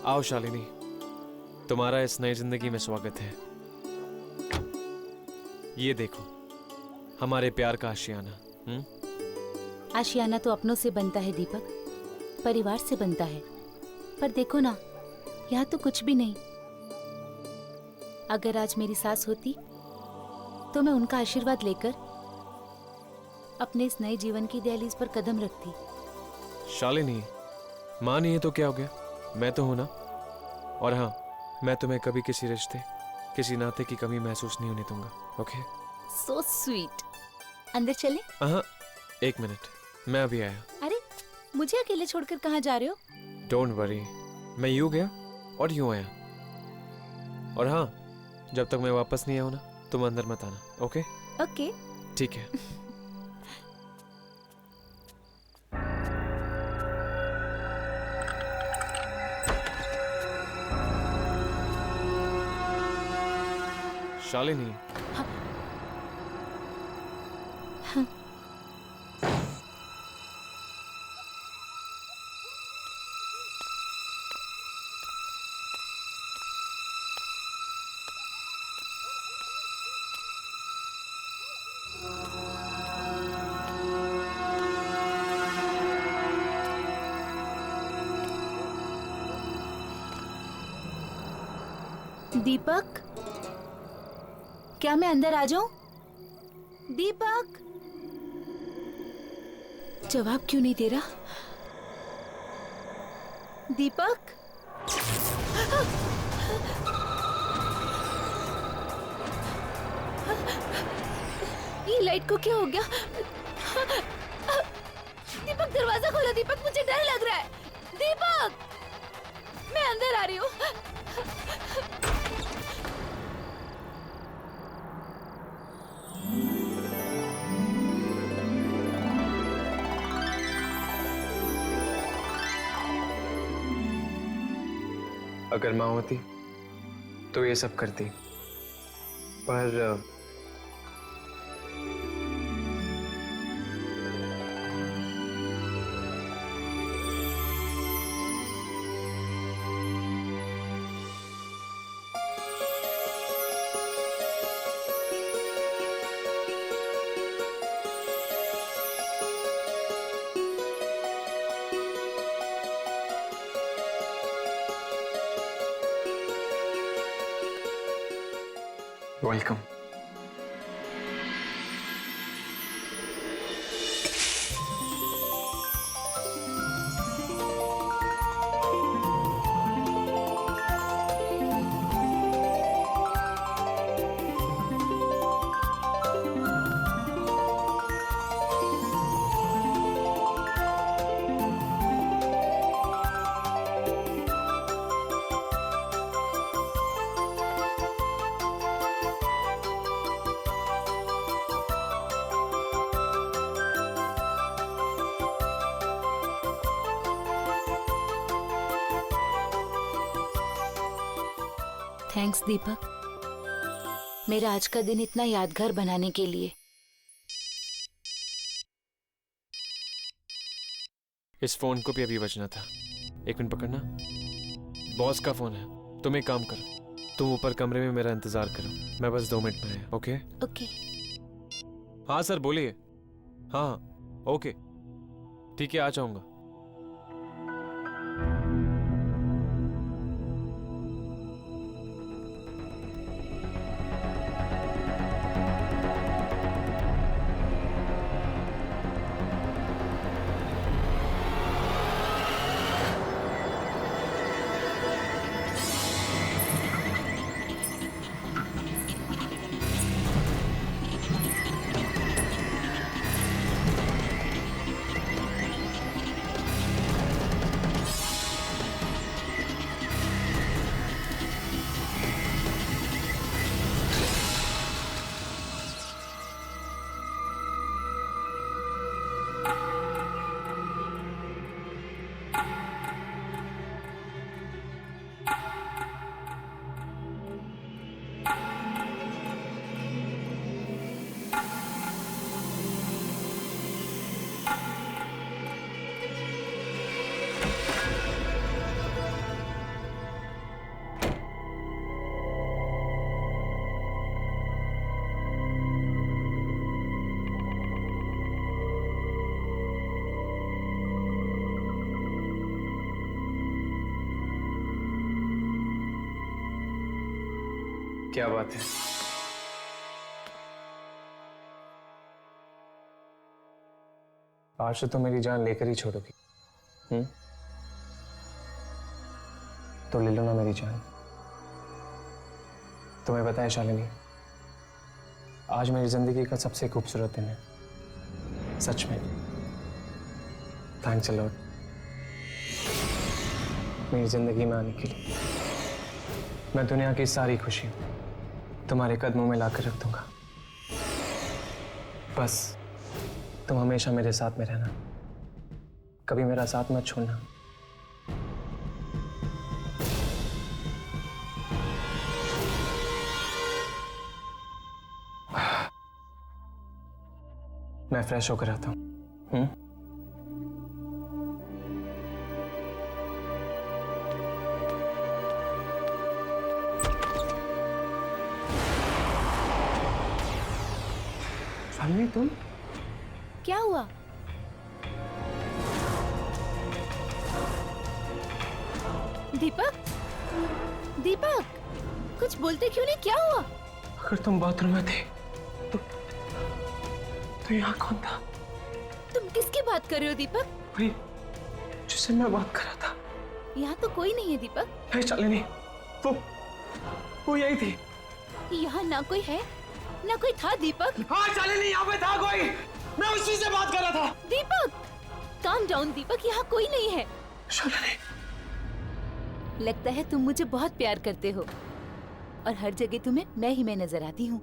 आओ शालिनी, तुम्हारा इस नई जिंदगी में स्वागत है। ये देखो हमारे प्यार का आशियाना। आशियाना तो अपनों से बनता है दीपक, परिवार से बनता है। पर देखो ना, यहाँ तो कुछ भी नहीं। अगर आज मेरी सास होती तो मैं उनका आशीर्वाद लेकर अपने इस नए जीवन की दहलीज पर कदम रखती। शालिनी, माँ नहीं है तो क्या हो गया, मैं तो हूं ना। और हाँ, मैं तुम्हें कभी किसी रिश्ते, किसी नाते की कमी महसूस नहीं होने दूंगा। ओके? So sweet. अंदर चले? हाँ, एक मिनट, मैं अभी आया। अरे, मुझे अकेले छोड़कर कहाँ जा रहे हो? डोंट वरी, मैं यूं गया और यूं आया। और हाँ, जब तक मैं वापस नहीं आऊं ना, तुम अंदर मत आना। ओके? ओके। ठीक है। शालिनी। दीपक, क्या मैं अंदर आ जाऊं? दीपक, जवाब क्यों नहीं दे रहा? दीपक, ये लाइट को क्या हो गया? दीपक, दरवाजा खोलो। दीपक, मुझे डर लग रहा है। दीपक, मैं अंदर आ रही हूँ। अगर माँ होती तो ये सब करती, पर वेलकम। थैंक्स दीपक, मेरा आज का दिन इतना यादगार बनाने के लिए। इस फोन को भी अभी बजना था। एक मिनट पकड़ना, बॉस का फोन है। तुम एक काम करो, तुम ऊपर कमरे में मेरा इंतजार करो, मैं बस 2 मिनट में आया। ओके? ओके। हाँ सर, बोलिए। हाँ हाँ, ओके, ठीक है, आ जाऊंगा। क्या बात है? आज तो तुम मेरी जान लेकर ही छोड़ोगी। तो ले लो ना मेरी जान। तुम्हें पता है शालिनी, आज मेरी जिंदगी का सबसे खूबसूरत दिन है, सच में। थैंक्स अ लॉट मेरी जिंदगी में आने के लिए। मैं दुनिया की सारी खुशी तुम्हारे कदमों में लाकर रख दूंगा। बस तुम हमेशा मेरे साथ में रहना, कभी मेरा साथ मत छोड़ना। मैं फ्रेश होकर आता हूँ। शालिनी तुम? क्या हुआ? दीपक, दीपक, कुछ बोलते क्यों नहीं? क्या हुआ? अगर तुम बाथरूम में थे तो यहाँ कौन था? तुम किसकी बात कर रहे हो दीपक? वही जिससे मैं बात कर रहा था। यहाँ तो कोई नहीं है दीपक। नहीं शालिनी, वो यही थी। यहाँ ना कोई है ना कोई था दीपक। हाँ शालिनी, यहाँ पे था कोई। मैं उसी से बात कर रहा था। दीपक, काम डाउन दीपक, यहाँ कोई नहीं है। शालिनी, लगता है तुम मुझे बहुत प्यार करते हो और हर जगह तुम्हें मैं नजर आती हूँ।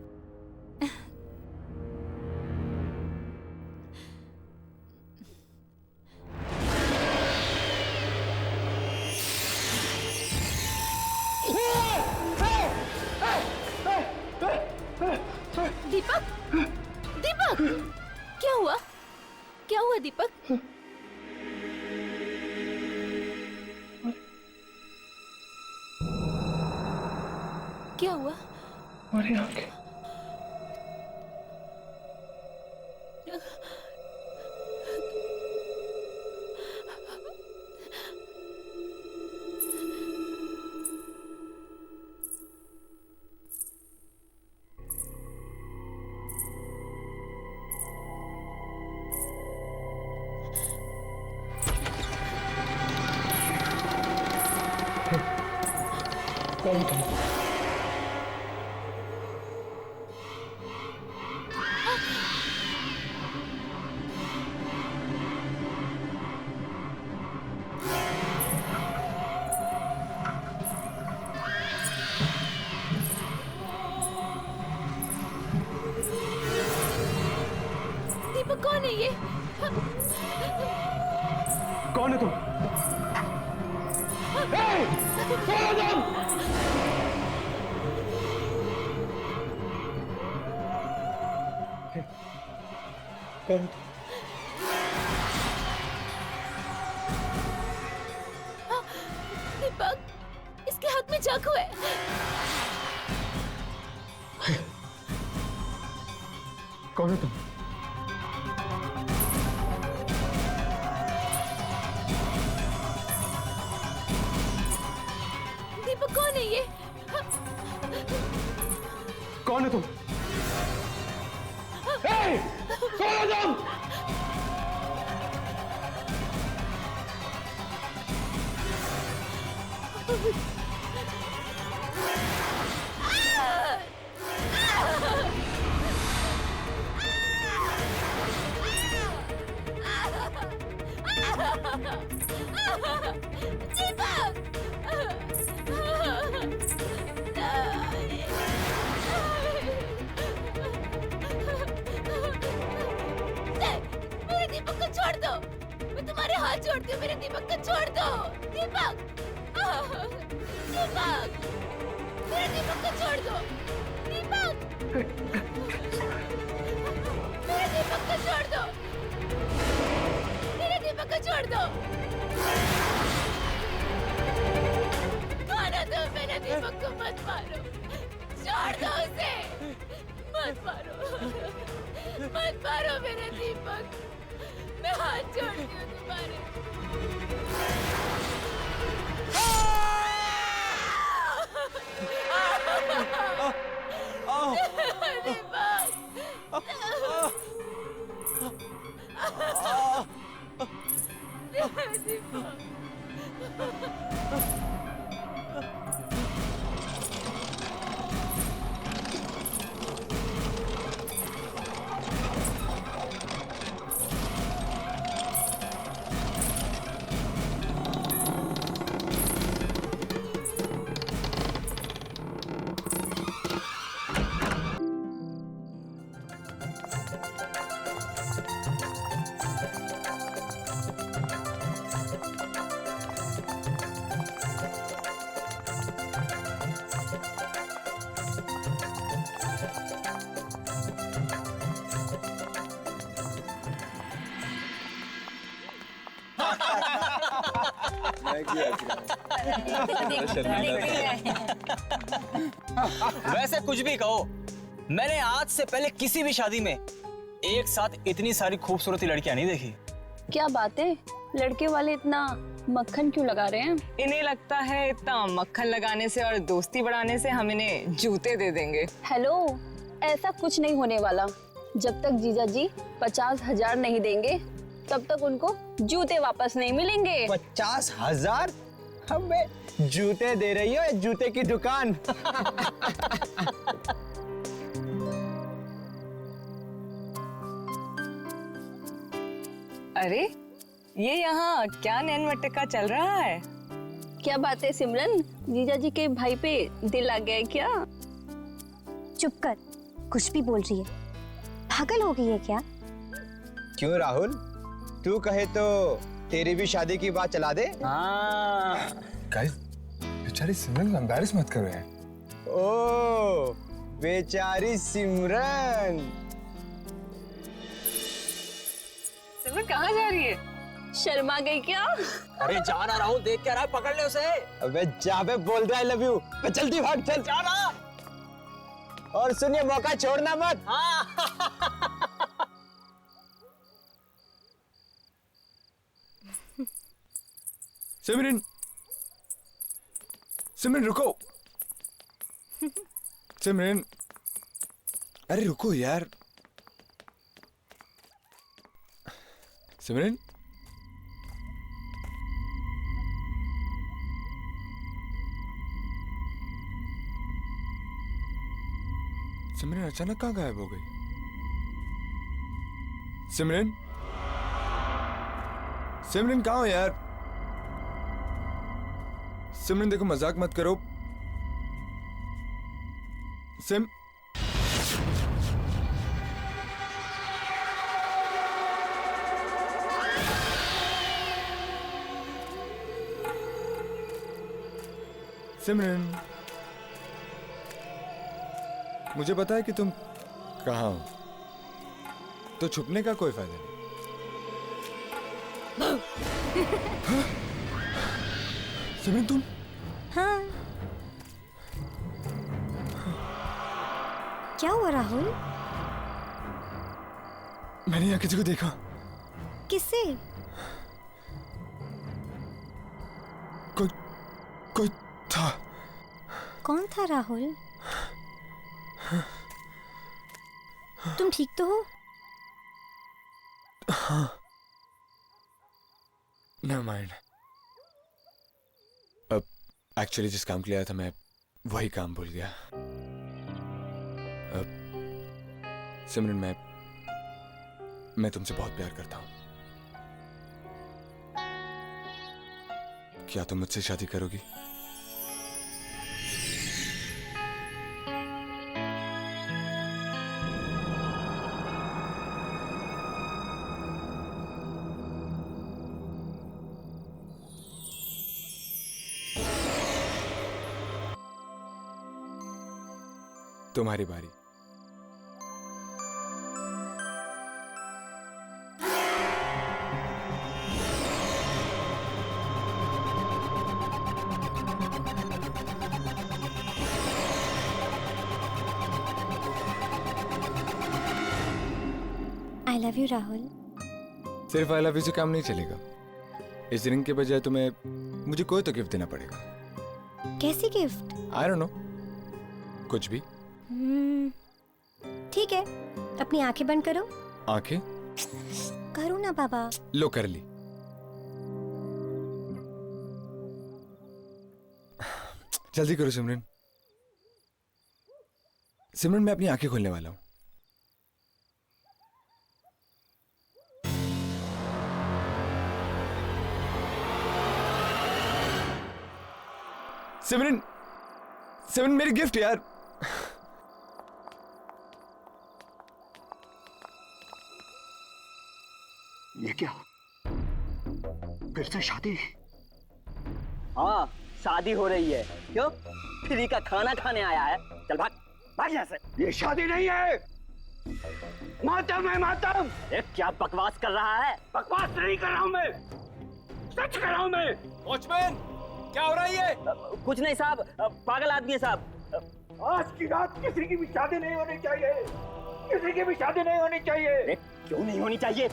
दीपक, दीपक, क्या हुआ? क्या हुआ दीपक? क्या हुआ? हमारी आंखें। कौन था? दीपक, कौन है ये? कौन है तुम? कौन है तुम? कौन? दीपक, इसके हाथ में चाकू है। कौन है तुम? दीपक, कौन है ये? कौन है तुम? कौन है तुम? मेरे दीपक को छोड़ दो। मैं तुम्हारे हाथ जोड़ती हूँ, मेरे दीपक को छोड़ दो। दीपक, दीपक, मेरे दीपक को छोड़ दो। दीपक, मेरे दीपक को छोड़ दो। मेरे दीपक को छोड़ दो। मारो दो मेरे दीपक को, मत मारो। छोड़ दो उसे, मत मारो, मत मारो मेरे दीपक। मैं हाथ जोड़ती हूँ तुम्हारे। वैसे कुछ भी कहो, मैंने आज से पहले किसी भी शादी में एक साथ इतनी सारी खूबसूरती लड़कियां नहीं देखी। क्या बात है, लड़के वाले इतना मक्खन क्यों लगा रहे हैं? इन्हें लगता है इतना मक्खन लगाने से और दोस्ती बढ़ाने से हम इन्हें जूते दे देंगे। हेलो, ऐसा कुछ नहीं होने वाला। जब तक जीजा जी 50,000 नहीं देंगे तब तक उनको जूते वापस नहीं मिलेंगे। 50,000? हमें जूते दे रही हो, जूते की दुकान। अरे ये यहाँ क्या नैन मटका चल रहा है? क्या बात है सिमरन, जीजा जी के भाई पे दिल आ गया है क्या? चुप कर, कुछ भी बोल रही है। पागल हो गई है क्या? क्यों राहुल, तू कहे तो तेरी भी शादी की बात चला दे। गाइस, बेचारी सिमरन को एम्बैरेस मत करो यार। ओ बेचारी सिमरन। सिमरन कहाँ जा रही है? शर्मा गई क्या? अरे जाना राहुल, देख क्या रहा है, पकड़ ले उसे। अबे जा बे, बोल दे आई लव यू। जल्दी भाग, चल जाना। और सुनिए, मौका छोड़ना मत। सिमरन, सिमरन रुको। सिमरन, अरे रुको यार। सिमरन, सिमरन अचानक कहाँ गायब हो गई? सिमरन, सिमरन कहाँ हो यार? सिमरन देखो, मजाक मत करो। सिम सिमरन, मुझे पता है कि तुम कहाँ हो, तो छुपने का कोई फायदा नहीं। हाँ? सिमरन तुम? हाँ। क्या हुआ राहुल? मैंने यहाँ किसी को देखा। किससे? कोई था। कौन था राहुल? तुम ठीक तो हो? हाँ। Never mind. अब एक्चुअली जिस काम के लिए आया था मैं वही काम भूल गया। अब सिमरन, मैं तुमसे बहुत प्यार करता हूँ। क्या तुम मुझसे शादी करोगी? तुम्हारी बारी। I love you Rahul. सिर्फ आई लव यू से काम नहीं चलेगा। इस रिंग के बजाय तुम्हें मुझे कोई तो गिफ्ट देना पड़ेगा। कैसी गिफ्ट? आई डोंट नो, कुछ भी। ठीक है, अपनी आंखें बंद करो। आंखें करो ना बाबा। लो कर ली। जल्दी करो सिमरन। सिमरन मैं अपनी आंखें खोलने वाला हूं। सिमरन, सिमरन मेरी गिफ्ट यार। ये क्या? फिर से शादी? हाँ, शादी हो रही है। क्यों? फ्री का खाना खाने आया है। चल भाग, भाग यहाँ से। ये शादी नहीं है, मातम है मातम। ये क्या बकवास कर रहा है? बकवास नहीं कर रहा हूँ मैं, सच कर रहा हूँ मैं। वॉचमैन, क्या हो रहा है ये? कुछ नहीं साहब, पागल आदमी है साहब। आज की रात किसी की भी शादी नहीं होनी चाहिए, किसी की भी शादी नहीं होनी चाहिए। क्यों नहीं होनी चाहिए?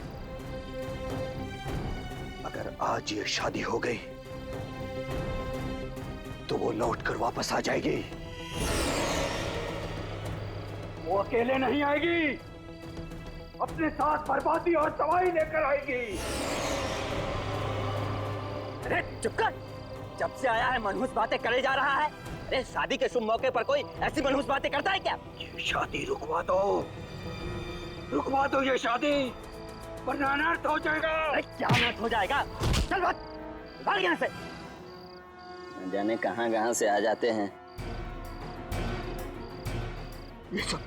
अगर आज ये शादी हो गई तो वो लौट कर वापस आ जाएगी। वो अकेले नहीं आएगी, अपने साथ बर्बादी और तबाही लेकर आएगी। अरे चुप कर, जब से आया है मनहूस बातें करे जा रहा है। अरे शादी के शुभ मौके पर कोई ऐसी मनहूस बातें करता है क्या? ये शादी रुकवा दो ये शादी, वरना अनर्थ हो जाएगा। अरे क्या अनर्थ हो जाएगा? चल भाग, भाग यहाँ से। न जाने कहाँ से आ जाते हैं। ये सब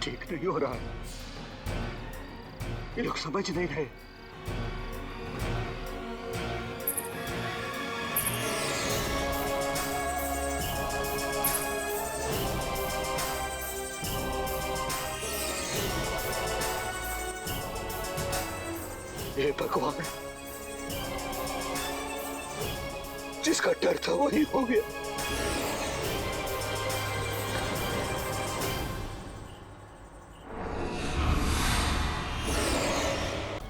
ठीक नहीं हो रहा, ये लोग समझ नहीं रहे। ये भगवान, जिसका डर था वही हो गया।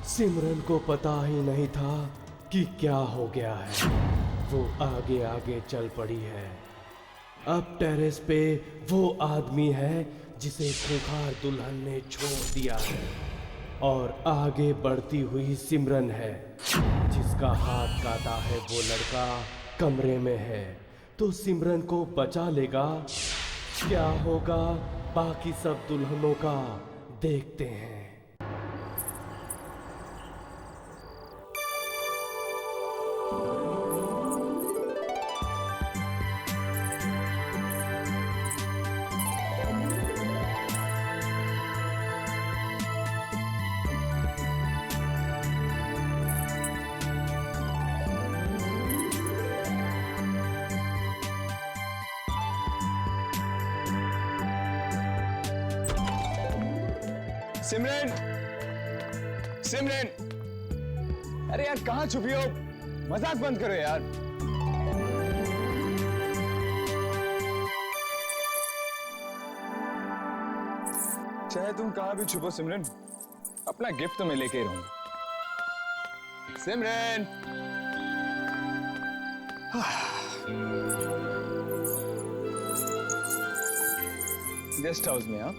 सिमरन को पता ही नहीं था कि क्या हो गया है। वो आगे आगे चल पड़ी है। अब टेरेस पे वो आदमी है जिसे खूंखार दुल्हन ने छोड़ दिया है, और आगे बढ़ती हुई सिमरन है जिसका हाथ काटा है वो लड़का कमरे में है। तो सिमरन को बचा लेगा? क्या होगा बाकी सब दुल्हनों का, देखते हैं। सिमरन, सिमरन, अरे यार कहाँ छुपी हो? मजाक बंद करो यार। चाहे तुम कहाँ भी छुपो सिमरन, अपना गिफ्ट तो मैं लेके ही रहूंगा। सिमरन, गेस्ट हाउस में। हाँ,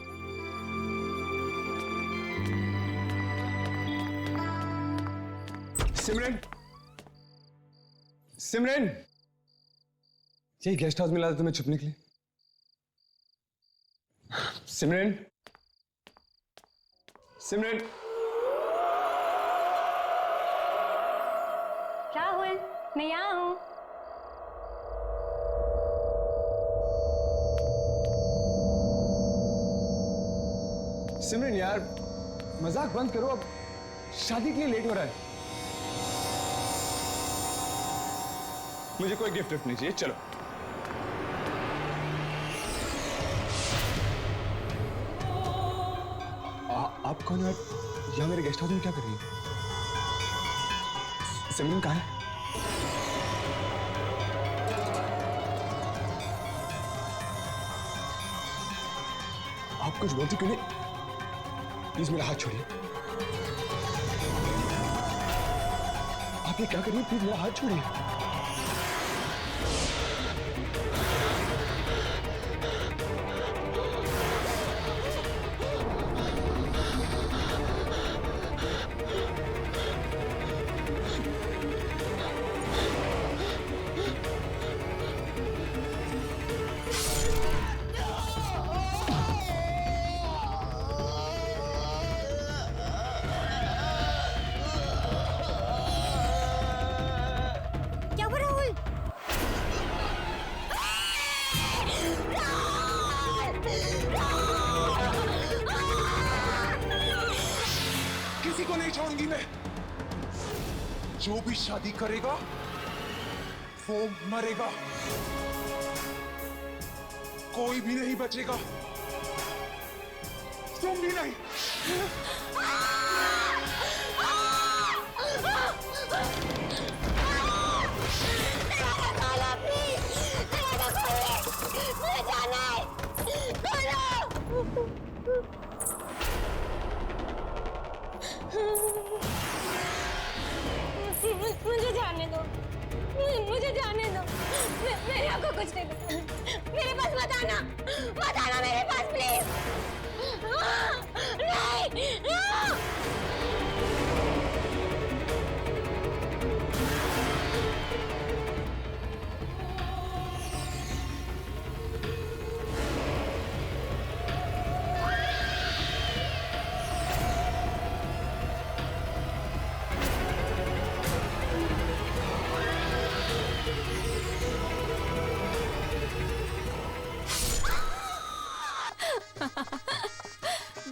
सिमरन, सिमरन, यही गेस्ट हाउस मिला था तुम्हें छुपने के लिए। सिमरन, सिमरन, राहुल, मैं यहाँ हूँ। सिमरन यार मजाक बंद करो, अब शादी के लिए लेट हो रहा है। मुझे कोई गिफ्ट नहीं चाहिए, चलो। आप कौन है? यहाँ मेरे गेस्ट हाउस में क्या कर रही है? सिमरन कहाँ है? आप कुछ बोलती क्यों नहीं? प्लीज मेरा हाथ छोड़िए। आप ये क्या कर रही हैं? प्लीज मेरा हाथ छोड़िए। छोड़ूंगी मैं। जो भी शादी करेगा वो मरेगा, कोई भी नहीं बचेगा, तुम भी नहीं। मुझे जाने दो, मुझे जाने दो। मेरे आपको कुछ नहीं पता। मेरे पास मत आना मेरे पास प्लीज। नहीं।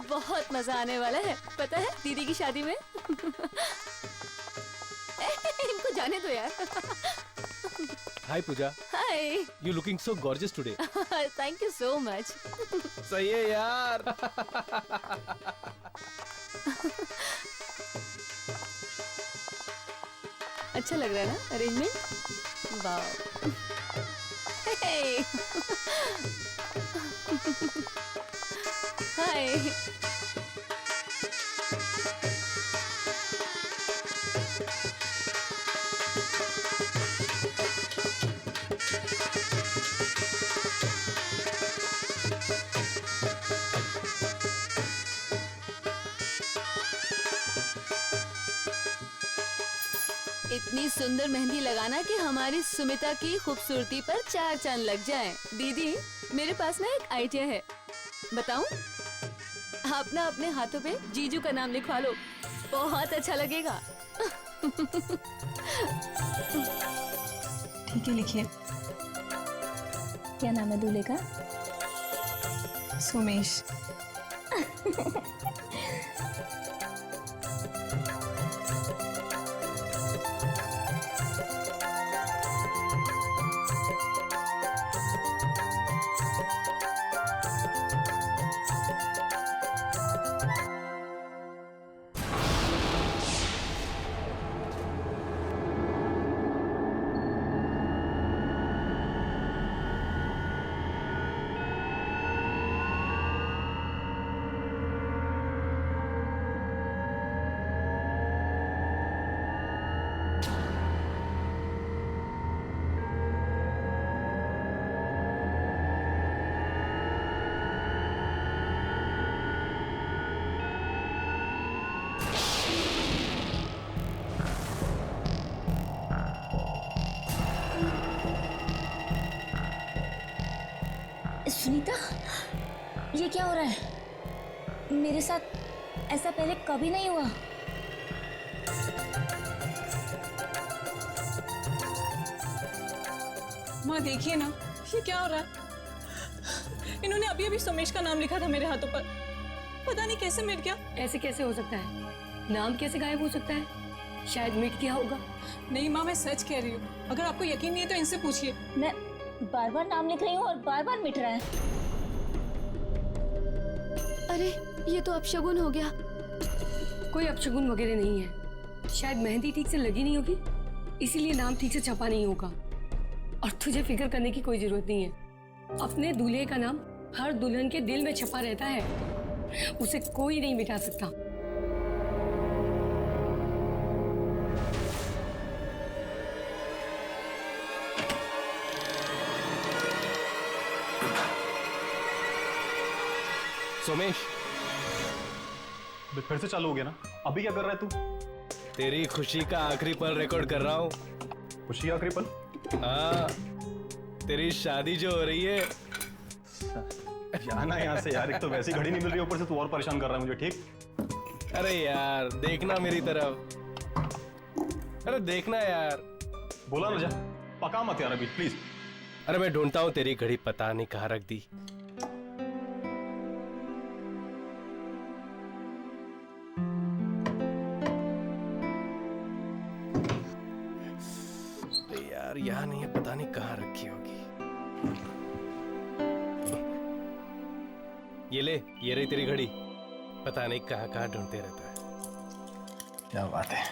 बहुत मजा आने वाला है, पता है, दीदी की शादी में। इनको जाने दो यार। Hi Puja. Hi. You looking so gorgeous today. Thank you so much. सही है यार। अच्छा लग रहा है ना अरेंजमेंट? वाह। हाय। इतनी सुंदर मेहंदी लगाना कि हमारी सुमिता की खूबसूरती पर 4 चांद लग जाएं। दीदी, मेरे पास ना एक आइडिया है, बताऊं? आप ना अपने हाथों पे जीजू का नाम लिखवा लो, बहुत अच्छा लगेगा। ठीक है, लिखिए। क्या नाम है दूल्हे का? सोमेश। सुनीता, ये क्या हो रहा है? मेरे साथ ऐसा पहले कभी नहीं हुआ। माँ देखिए ना, ये क्या हो रहा है? इन्होंने अभी अभी सोमेश का नाम लिखा था मेरे हाथों पर, पता नहीं कैसे मिट गया। ऐसे कैसे हो सकता है? नाम कैसे गायब हो सकता है? शायद मिट गया होगा। नहीं माँ, मैं सच कह रही हूँ, अगर आपको यकीन नहीं है तो इनसे पूछिए। मैं बार बार नाम लिख रही हूँ और बार बार मिट रहा है। अरे, ये तो अपशगुन हो गया। कोई अपशगुन वगैरह नहीं है, शायद मेहंदी ठीक से लगी नहीं होगी, इसीलिए नाम ठीक से छपा नहीं होगा। और तुझे फिक्र करने की कोई जरूरत नहीं है। अपने दूल्हे का नाम हर दुल्हन के दिल में छपा रहता है, उसे कोई नहीं मिटा सकता। सोमेश, फिर से चालू हो गया ना? अभी क्या कर रहा है तू? तेरी खुशी का आखिरी पल रिकॉर्ड कर रहा हूँ। खुशी का आखिरी पल? हाँ, तेरी शादी जो हो रही है। जाना यहाँ से यार, एक तो वैसी घड़ी नहीं मिल रही, ऊपर से तू और परेशान कर रहा है मुझे। ठीक? अरे यार, देखना मेरी तरफ। अरे देखना यार। बोला ना, जा पका मत यार अभी प्लीज। अरे मैं ढूंढता हूँ तेरी घड़ी, पता नहीं कहाँ रख दी। यार यहाँ नहीं है, पता नहीं कहाँ रखी होगी। ये रही तेरी घड़ी। पता नहीं कहाँ कहाँ ढूंढते रहता है। क्या बात है,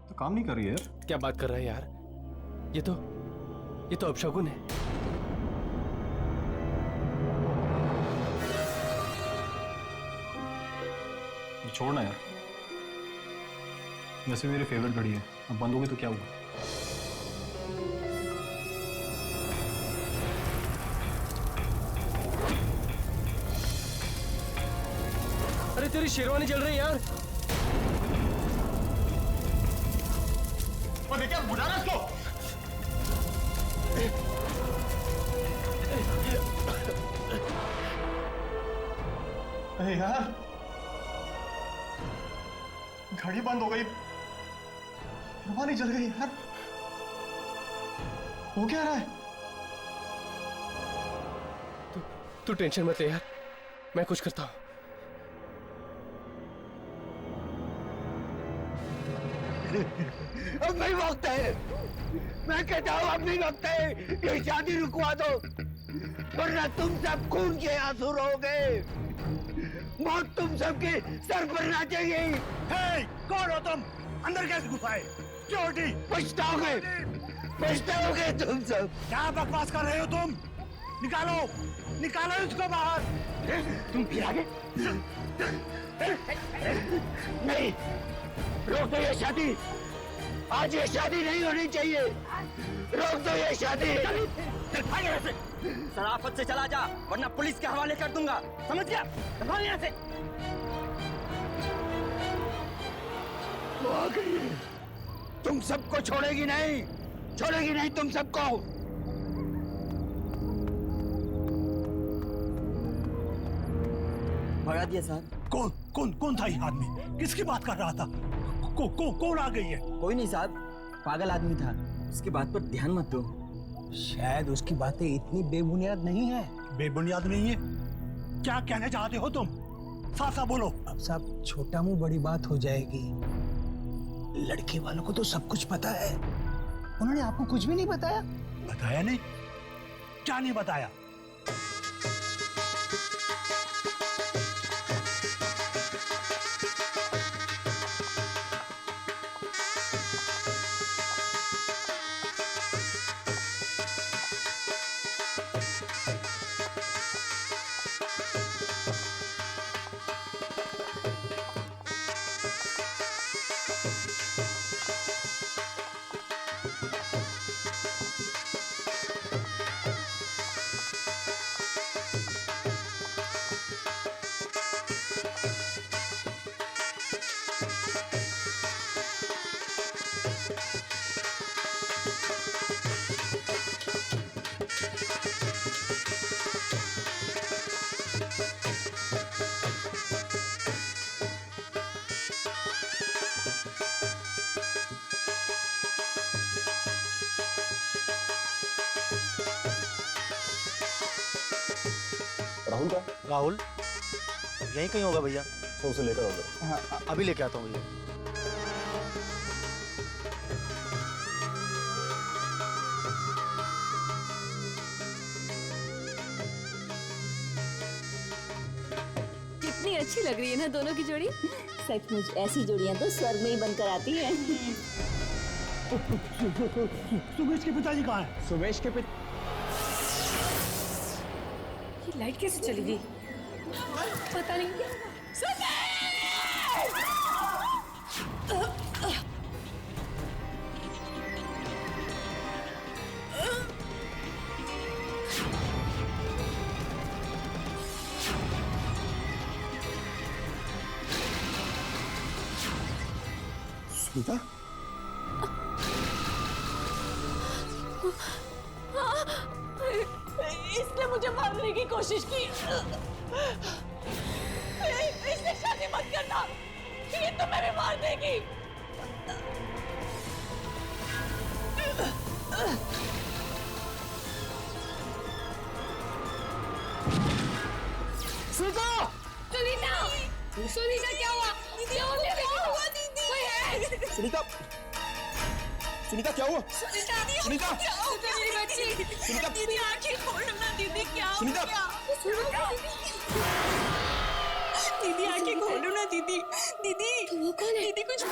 तो काम नहीं कर रही है यार। क्या बात कर रहा है यार, ये तो अपशगुन है। छोड़ना यार, वैसे मेरी फेवरेट घड़ी है, अब बंद होगी तो क्या हुआ। अरे तेरी शेरवानी जल रही है यार। और देखिए बुला रहा इसको। अरे यार घड़ी बंद हो गई, शेरवानी जल गई यार, हो क्या रहा है? तू टेंशन मत ले यार, मैं कुछ करता हूँ। अब नहीं वक्त है, मैं कहता हूँ अब नहीं वक्त है, ये शादी रुकवा दो वरना तुम सब खून के आंसू रहोगे, मौत तुम सबके सर पर नाचेगी। हे, कौन हो तुम? अंदर कैसे घुस आए? चोटी पछताओगे तुम सब। क्या बकवास कर रहे हो तुम? निकालो इसको बाहर। तुम फिर आगे? नहीं, रोक दो ये शादी, आज ये शादी नहीं होनी चाहिए, रोक दो ये शादी। शराफत से चला जा वरना पुलिस के हवाले कर दूंगा, समझ गया? चलो यहाँ से। वो आ गई है, तुम सबको छोड़ेगी नहीं तुम सबको। भगा दिया साहब। कौन था ये आदमी? किसकी बात कर रहा था? कौन आ गई है? कोई नहीं साहब, पागल आदमी था, उसकी बात पर ध्यान मत दो। शायद उसकी बातें इतनी बेबुनियाद नहीं है। बेबुनियाद नहीं है? क्या कहना चाहते हो तुम? साफ बोलो। अब सब छोटा मुंह बड़ी बात हो जाएगी। लड़के वालों को तो सब कुछ पता है, उन्होंने आपको कुछ भी नहीं बताया? बताया नहीं? क्या नहीं बताया? राहुल का? राहुल यहीं कहीं होगा भैया। तो उसे लेकर आओगे? हाँ, अभी लेके आता हूँ भैया। कितनी अच्छी लग रही है ना दोनों की जोड़ी। सचमुच ऐसी जोड़ियां तो स्वर्ग में ही बनकर आती हैं। सुमेश के पिताजी कहाँ हैं? सुमेश के पिता? ये लाइट कैसे चली गई? पता नहीं। सुनीता? इसने मुझे मारने की कोशिश की। इससे शादी मत करना, ये तुम्हें भी मार देगी। सुनीता क्या हुआ? क्या हुआ दीदी? कोई है? सुनीता सुनीता क्या हुआ? सुनीता मेरी बच्ची सुनीता दीदी आंखें खोलो ना दीदी क्या हो सुनीता! गया? दीदी आंखें खोलो ना दीदी दीदी वो कौन है? दीदी कुछ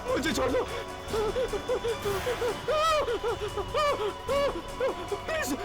मुझे छोड़ दो प्लीज।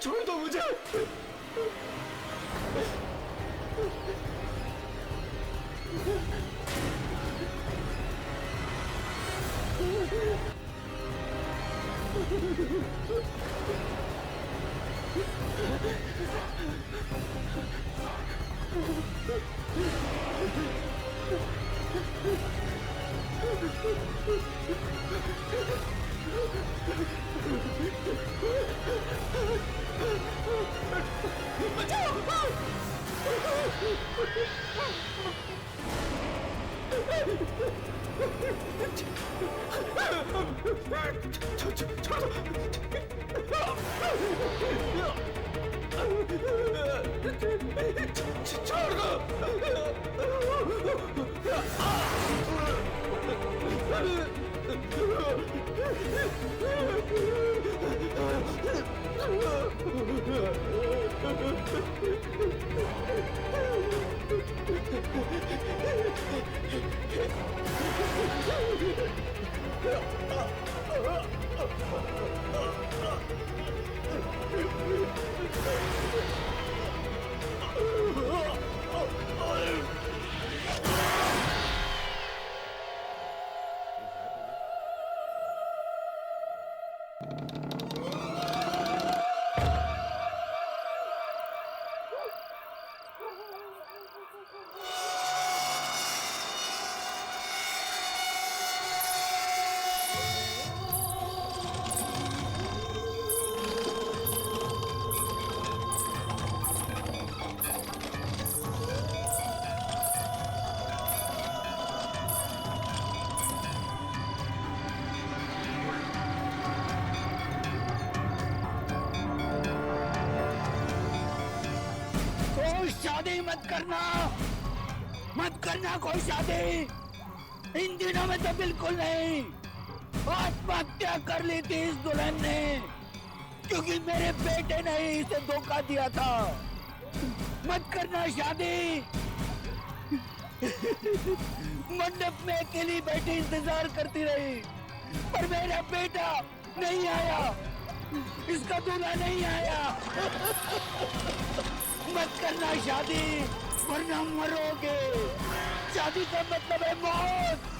छोड़ दो मुझे। शादी मत करना कोई शादी। इन दिनों में तो बिल्कुल नहीं। आत्महत्या कर ली थी इस दुल्हन ने, क्योंकि मेरे बेटे ने ही इसे धोखा दिया था। मत करना शादी। मंडप में अकेली बैठी इंतजार करती रही, पर मेरा बेटा नहीं आया, इसका दूल्हा नहीं आया। मत करना शादी, वरना मरोगे। शादी का मतलब है मौत।